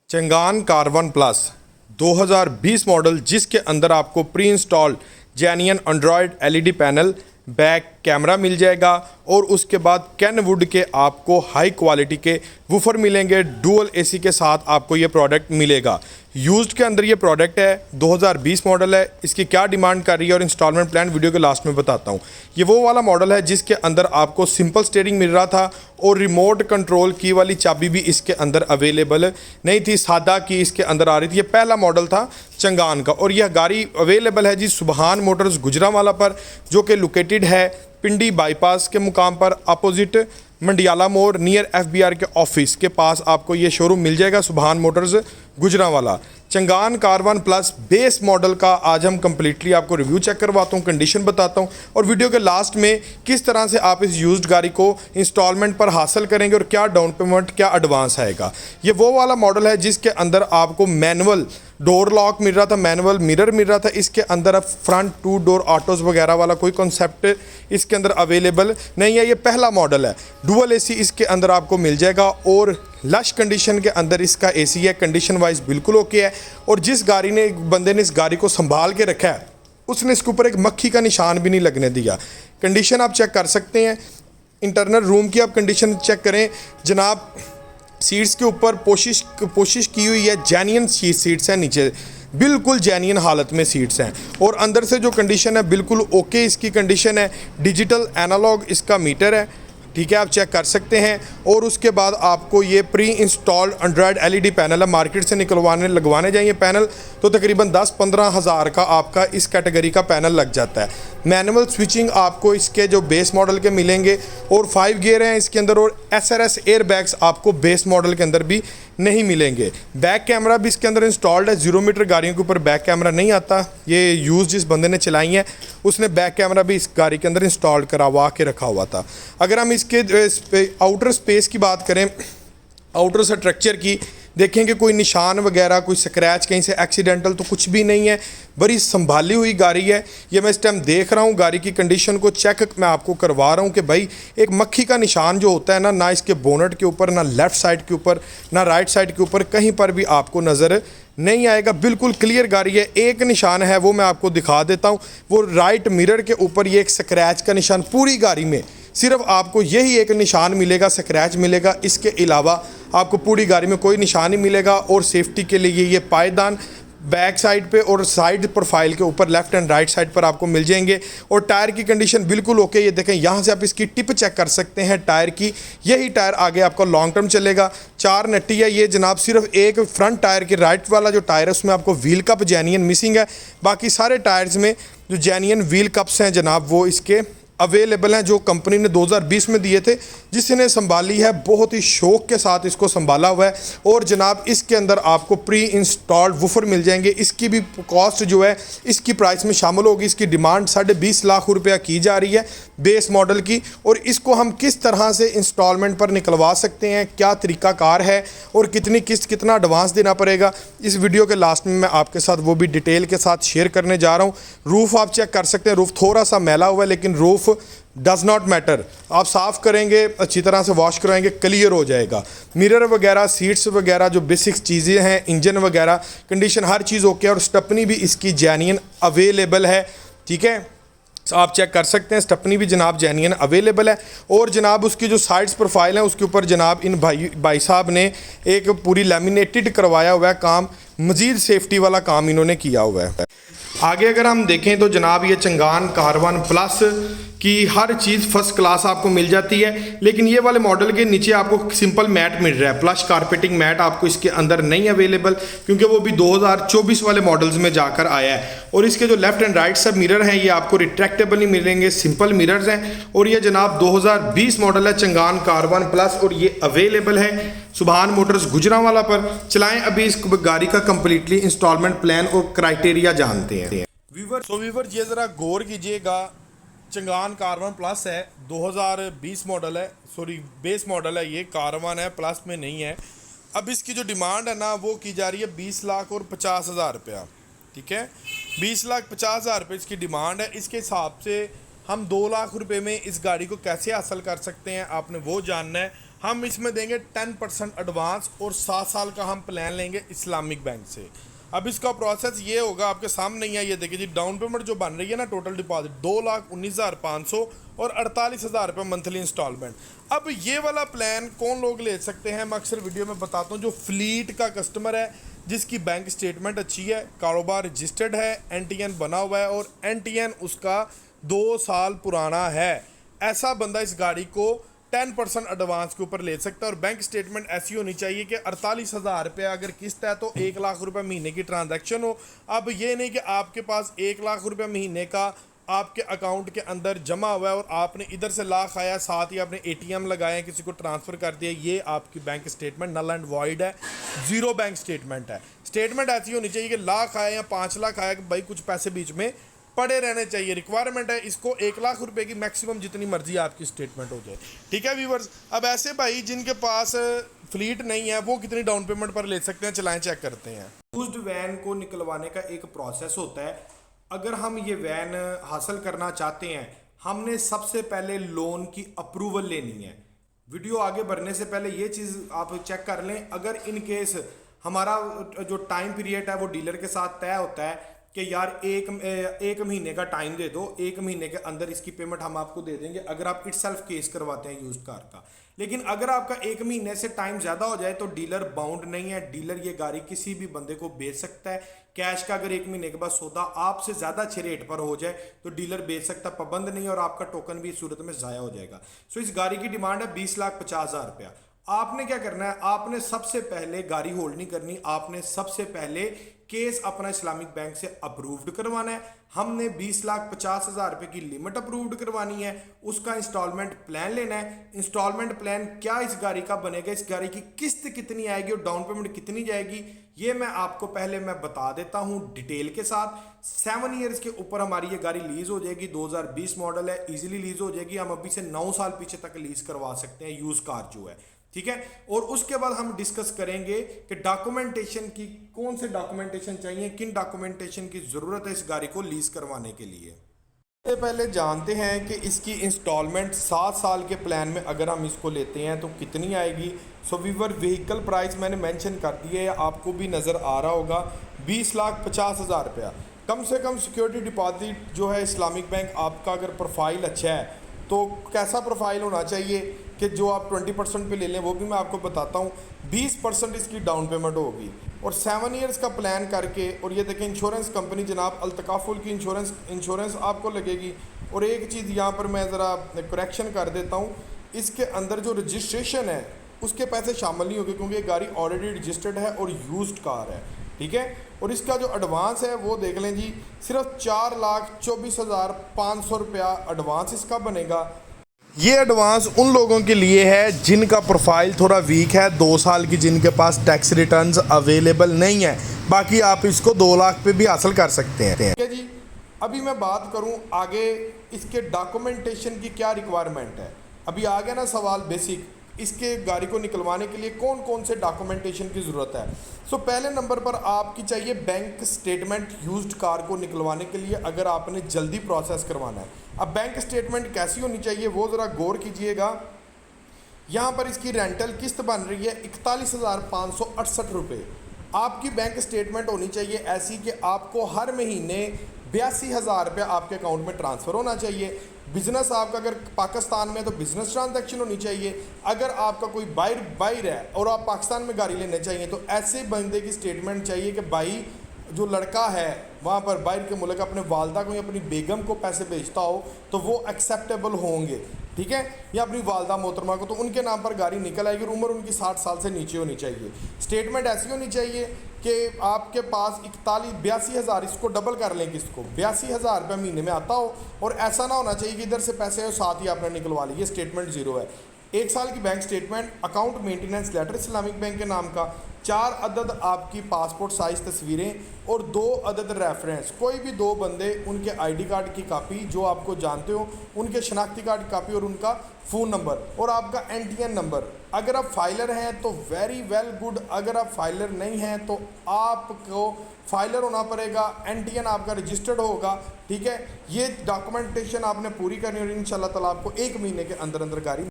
Changan कार1 plus 2020 model, जिसके अंदर आपको pre installed genuine Android LED panel, back camera मिल जाएगा और उसके बाद कैनवुड के आपको हाई क्वालिटी के वूफर मिलेंगे। डुअल एसी के साथ आपको ये प्रोडक्ट मिलेगा। यूज्ड के अंदर ये प्रोडक्ट है, 2020 मॉडल है। इसकी क्या डिमांड कर रही है और इंस्टॉलमेंट प्लान वीडियो के लास्ट में बताता हूँ। ये वो वाला मॉडल है जिसके अंदर आपको सिंपल स्टीयरिंग मिल रहा था और रिमोट कंट्रोल की वाली चाबी भी इसके अंदर अवेलेबल नहीं थी, सादा की इसके अंदर आ रही थी। ये पहला मॉडल था चंगान का और यह गाड़ी अवेलेबल है जी सुबहान मोटर्स गुजरांवाला पर, जो कि लोकेटेड है पिंडी बाईपास के मुकाम पर, अपोजिट मंडियाला मोड़, नियर एफबीआर के ऑफिस के पास आपको ये शोरूम मिल जाएगा, सुबहान Motors Gujranwala. Changan कार1 plus base model का आज हम कंप्लीटली आपको रिव्यू चेक करवाता हूँ, कंडीशन बताता हूँ और वीडियो के लास्ट में किस तरह से आप इस यूज्ड गाड़ी को इंस्टॉलमेंट पर हासिल करेंगे और क्या डाउन पेमेंट, क्या एडवांस आएगा। ये वो वाला मॉडल है जिसके अंदर आपको मैनुअल डोर लॉक मिल रहा था, मैनुअल मिरर मिल रहा था। इसके अंदर अब फ्रंट 2 डोर ऑटोज़ वगैरह वाला कोई कॉन्सेप्ट इसके अंदर अवेलेबल नहीं है। ये पहला मॉडल है। डुअल एसी इसके अंदर आपको मिल जाएगा और लश कंडीशन के अंदर इसका एसी है। कंडीशन वाइज बिल्कुल ओके है। और जिस गाड़ी ने बंदे ने इस गाड़ी को संभाल के रखा है उसने इसके ऊपर एक मक्खी का निशान भी नहीं लगने दिया। कंडीशन आप चेक कर सकते हैं। इंटरनल रूम की आप कंडीशन चेक करें जनाब। सीट्स के ऊपर पोशिश की हुई है, जेन्युइन सीट्स हैं, नीचे बिल्कुल जेन्युइन हालत में सीट्स हैं और अंदर से जो कंडीशन है बिल्कुल ओके इसकी कंडीशन है। डिजिटल एनालॉग इसका मीटर है, ठीक है, आप चेक कर सकते हैं। और उसके बाद आपको ये pre installed Android LED panel है, मार्केट से लगवाने जाइए पैनल तो तकरीबन 10-15 हज़ार का आपका इस कैटेगरी का पैनल लग जाता है। मैनुअल स्विचिंग आपको इसके जो बेस मॉडल के मिलेंगे और 5 गियर हैं इसके अंदर और SRS एयर बैग्स आपको बेस मॉडल के अंदर भी नहीं मिलेंगे। बैक कैमरा भी इसके अंदर इंस्टॉल्ड है। 0 मीटर गाड़ियों के ऊपर बैक कैमरा नहीं आता। ये यूज़ जिस बंदे ने चलाई है उसने बैक कैमरा भी इस गाड़ी के अंदर इंस्टॉल करवा के रखा हुआ था। अगर हम इसके आउटर स्पेस की बात करें, आउटर स्ट्रक्चर की देखेंगे, कोई निशान वगैरह, कोई स्क्रैच कहीं से एक्सीडेंटल तो कुछ भी नहीं है। बड़ी संभाली हुई गाड़ी है। ये मैं इस टाइम देख रहा हूँ गाड़ी की कंडीशन को चेक मैं आपको करवा रहा हूँ कि भाई एक मक्खी का निशान जो होता है ना इसके बोनट के ऊपर, ना लेफ़्ट साइड के ऊपर, ना राइट साइड के ऊपर, कहीं पर भी आपको नज़र नहीं आएगा। बिल्कुल क्लियर गाड़ी है। एक निशान है वो मैं आपको दिखा देता हूँ, वो राइट मिरर के ऊपर ये एक स्क्रैच का निशान। पूरी गाड़ी में सिर्फ आपको यही एक निशान मिलेगा, स्क्रैच मिलेगा। इसके अलावा आपको पूरी गाड़ी में कोई निशान नहीं मिलेगा। और सेफ्टी के लिए ये पायदान बैक साइड पे और साइड प्रोफाइल के ऊपर लेफ्ट एंड राइट साइड पर आपको मिल जाएंगे। और टायर की कंडीशन बिल्कुल ओके। ये देखें, यहाँ से आप इसकी टिप चेक कर सकते हैं टायर की। यही टायर आगे आपका लॉन्ग टर्म चलेगा। 4 नट्टी है ये जनाब। सिर्फ एक फ्रंट टायर की राइट वाला जो टायर है उसमें आपको व्हील कप जेन्युइन मिसिंग है। बाकी सारे टायर्स में जो जेन्युइन व्हील कप्स हैं जनाब वो इसके अवेलेबल हैं, जो कंपनी ने 2020 में दिए थे। जिसने संभाली है बहुत ही शौक के साथ इसको संभाला हुआ है। और जनाब इसके अंदर आपको प्री इंस्टॉल्ड वूफर मिल जाएंगे। इसकी भी कॉस्ट जो है इसकी प्राइस में शामिल होगी। इसकी डिमांड 20.5 लाख रुपया की जा रही है बेस मॉडल की। और इसको हम किस तरह से इंस्टॉलमेंट पर निकलवा सकते हैं, क्या तरीक़ाकार है और कितनी किस्त, कितना एडवांस देना पड़ेगा, इस वीडियो के लास्ट में मैं आपके साथ वो भी डिटेल के साथ शेयर करने जा रहा हूँ। रूफ़ आप चेक कर सकते हैं। रूफ़ थोड़ा सा मैला हुआ है लेकिन रूफ़ डज नॉट मैटर। आप साफ़ करेंगे, अच्छी तरह से वॉश कराएंगे, क्लियर हो जाएगा। मिरर वगैरह, सीट्स वगैरह जो बेसिक चीज़ें हैं, इंजन वगैरह कंडीशन हर चीज़ ओके है। और स्टेपनी भी इसकी जेन्युइन अवेलेबल है, ठीक है, आप चेक कर सकते हैं। स्टेपनी भी जनाब जेन्युइन अवेलेबल है। और जनाब उसकी जो साइड्स प्रोफाइल है उसके ऊपर जनाब इन भाई साहब ने एक पूरी लैमिनेटेड करवाया हुआ है काम। मज़ीद सेफ्टी वाला काम इन्होंने किया हुआ है। आगे अगर हम देखें तो जनाब ये चंगान कार1 प्लस की हर चीज़ फर्स्ट क्लास आपको मिल जाती है। लेकिन ये वाले मॉडल के नीचे आपको सिंपल मैट मिल रहा है। प्लस कारपेटिंग मैट आपको इसके अंदर नहीं अवेलेबल, क्योंकि वो भी 2024 वाले मॉडल्स में जाकर आया है। और इसके जो लेफ्ट एंड राइट सब मिरर हैं ये आपको रिट्रैक्टेबल नहीं मिलेंगे, सिंपल मिरर्स हैं। और ये जनाब 2020 मॉडल है चंगान कार1 प्लस और ये अवेलेबल है सुबहान मोटर्स गुजरांवाला पर। चलाएं अभी इस गाड़ी का कंप्लीटली इंस्टॉलमेंट प्लान और क्राइटेरिया जानते हैं। वीवर ये ज़रा गौर कीजिएगा। चंगान कार1 प्लस है, 2020 मॉडल है, सॉरी बेस मॉडल है, ये कार1 है, प्लस में नहीं है। अब इसकी जो डिमांड है ना वो की जा रही है 20 लाख और 50 हज़ार रुपया, ठीक है। 20 लाख 50 हज़ार रुपये इसकी डिमांड है। इसके हिसाब से हम 2 लाख रुपए में इस गाड़ी को कैसे हासिल कर सकते हैं आपने वो जानना है। हम इसमें देंगे 10% एडवांस और 7 साल का हम प्लान लेंगे इस्लामिक बैंक से। अब इसका प्रोसेस ये होगा, आपके सामने ही है, ये देखिए जी, डाउन पेमेंट जो बन रही है ना, टोटल डिपॉजिट 2,19,500 और 48,000 रुपये मंथली इंस्टॉलमेंट। अब ये वाला प्लान कौन लोग ले सकते हैं, मैं अक्सर वीडियो में बताता हूँ, जो फ्लीट का कस्टमर है, जिसकी बैंक स्टेटमेंट अच्छी है, कारोबार रजिस्टर्ड है, NTN बना हुआ है और NTN उसका 2 साल पुराना है, ऐसा बंदा इस गाड़ी को 10% एडवांस के ऊपर ले सकता है। और बैंक स्टेटमेंट ऐसी होनी चाहिए कि 48,000 रुपये अगर किस्त है तो 1 लाख रुपये महीने की ट्रांजैक्शन हो। अब ये नहीं कि आपके पास 1 लाख रुपये महीने का आपके अकाउंट के अंदर जमा हुआ है और आपने इधर से लाख आया, साथ ही आपने ATM लगाए, किसी को ट्रांसफ़र कर दिया, ये आपकी bank statement null and void है, ज़ीरो बैंक स्टेटमेंट है। स्टेटमेंट ऐसी होनी चाहिए कि लाख आया या 5 लाख आया कि भाई कुछ पैसे बीच में पड़े रहने चाहिए। रिक्वायरमेंट है इसको 1 लाख रुपए की मैक्सिमम जितनी मर्जी आपकी स्टेटमेंट हो जाए, ठीक है व्यूवर्स। अब ऐसे भाई जिनके पास फ्लीट नहीं है वो कितनी डाउन पेमेंट पर ले सकते हैं, चलाएं चेक करते हैं। यूज्ड वैन को निकलवाने का एक प्रोसेस होता है। अगर हम ये वैन हासिल करना चाहते हैं, हमने सबसे पहले लोन की अप्रूवल लेनी है। वीडियो आगे बढ़ने से पहले ये चीज़ आप चेक कर लें, अगर इन केस हमारा जो टाइम पीरियड है वो डीलर के साथ तय होता है कि यार एक महीने का टाइम दे दो, 1 महीने के अंदर इसकी पेमेंट हम आपको दे देंगे, अगर आप इटसेल्फ केस करवाते हैं यूज्ड कार का। लेकिन अगर आपका 1 महीने से टाइम ज़्यादा हो जाए तो डीलर बाउंड नहीं है, डीलर ये गाड़ी किसी भी बंदे को बेच सकता है। कैश का अगर 1 महीने के बाद सौदा आपसे ज़्यादा अच्छे रेट पर हो जाए तो डीलर बेच सकता, पाबंद नहीं, और आपका टोकन भी इस सूरत में ज़ाया हो जाएगा। सो इस गाड़ी की डिमांड है 20,50,000 रुपया। आपने क्या करना है, आपने सबसे पहले गाड़ी होल्ड नहीं करनी, आपने सबसे पहले केस अपना इस्लामिक बैंक से अप्रूव्ड करवाना है। हमने 20,50,000 रुपए की लिमिट अप्रूव्ड करवानी है, उसका इंस्टॉलमेंट प्लान लेना है। इंस्टॉलमेंट प्लान क्या इस गाड़ी का बनेगा, इस गाड़ी की किस्त कितनी आएगी और डाउन पेमेंट कितनी जाएगी, ये मैं आपको पहले मैं बता देता हूं डिटेल के साथ। 7 ईयर्स के ऊपर हमारी ये गाड़ी लीज हो जाएगी, 2020 मॉडल है, इजीली लीज हो जाएगी। हम अभी से 9 साल पीछे तक लीज करवा सकते हैं यूज कार जो है, ठीक है। और उसके बाद हम डिस्कस करेंगे कि डॉक्यूमेंटेशन की, कौन से डॉक्यूमेंटेशन चाहिए, किन डॉक्यूमेंटेशन की जरूरत है इस गाड़ी को लीज करवाने के लिए। सबसे पहले जानते हैं कि इसकी इंस्टॉलमेंट 7 साल के प्लान में अगर हम इसको लेते हैं तो कितनी आएगी। सो वीवर व्हीकल प्राइस मैंने मेंशन कर दी है, आपको भी नज़र आ रहा होगा, 20,50,000 रुपया। कम से कम सिक्योरिटी डिपॉजिट जो है इस्लामिक बैंक आपका, अगर प्रोफाइल अच्छा है तो कैसा प्रोफाइल होना चाहिए कि जो आप 20% पे ले लें, वो भी मैं आपको बताता हूँ। 20% इसकी डाउन पेमेंट होगी और 7 ईयर्स का प्लान करके, और ये देखें इंश्योरेंस कंपनी जनाब अल्तकाफुल की इंश्योरेंस आपको लगेगी। और एक चीज़ यहाँ पर मैं ज़रा करेक्शन कर देता हूँ, इसके अंदर जो रजिस्ट्रेशन है उसके पैसे शामिल नहीं होंगे क्योंकि ये गाड़ी ऑलरेडी रजिस्टर्ड है और यूज्ड कार है, ठीक है। और इसका जो एडवांस है वो देख लें जी, सिर्फ 4,24,500 रुपया एडवांस इसका बनेगा। ये एडवांस उन लोगों के लिए है जिनका प्रोफाइल थोड़ा वीक है, 2 साल की, जिनके पास टैक्स रिटर्न्स अवेलेबल नहीं है। बाकी आप इसको 2 लाख पे भी हासिल कर सकते हैं, ठीक है जी। अभी मैं बात करूं आगे इसके डॉक्यूमेंटेशन की क्या रिक्वायरमेंट है। अभी आ गया ना सवाल बेसिक, इसके गाड़ी को निकलवाने के लिए कौन कौन से डॉक्यूमेंटेशन की ज़रूरत है। सो पहले नंबर पर आपकी चाहिए बैंक स्टेटमेंट यूज्ड कार को निकलवाने के लिए, अगर आपने जल्दी प्रोसेस करवाना है। अब बैंक स्टेटमेंट कैसी होनी चाहिए वो ज़रा गौर कीजिएगा। यहाँ पर इसकी रेंटल किस्त बन रही है 41,568 रुपये। आपकी बैंक स्टेटमेंट होनी चाहिए ऐसी कि आपको हर महीने 82,000 रुपये आपके अकाउंट में ट्रांसफ़र होना चाहिए। बिजनेस आपका अगर पाकिस्तान में है तो बिजनेस ट्रांजैक्शन होनी चाहिए। अगर आपका कोई बाहर है और आप पाकिस्तान में गाड़ी लेने चाहिए तो ऐसे बंदे की स्टेटमेंट चाहिए कि भाई जो लड़का है वहाँ पर बाहर के मुल्क अपने वालदा को या अपनी बेगम को पैसे भेजता हो तो वो एक्सेप्टेबल होंगे, ठीक है, या अपनी वालदा मोहतरमा को, तो उनके नाम पर गाड़ी निकल आएगी और उम्र उनकी 60 साल से नीचे होनी चाहिए। स्टेटमेंट ऐसी होनी चाहिए कि आपके पास 82,000, इसको डबल कर लें, किसको 82,000 रुपये महीने में आता हो, और ऐसा ना होना चाहिए कि इधर से पैसे हो साथ ही आपने निकलवा ली, ये स्टेटमेंट ज़ीरो है। 1 साल की bank statement, account maintenance letter Islamic bank के नाम का, 4 अदद आपकी पासपोर्ट साइज़ तस्वीरें और 2 अदद रेफरेंस, कोई भी 2 बंदे, उनके आईडी कार्ड की कापी जो आपको जानते हो, उनके शनाख्ती कार्ड की कापी और उनका फ़ोन नंबर और आपका NTN नंबर। अगर आप फाइलर हैं तो वेरी वेल गुड, अगर आप फाइलर नहीं हैं तो आपको फाइलर होना पड़ेगा, NTN आपका रजिस्टर्ड होगा, ठीक है। ये डॉक्यूमेंटेशन आपने पूरी करनी और इंशाल्लाह ताला आपको 1 महीने के अंदर अंदर गाड़ी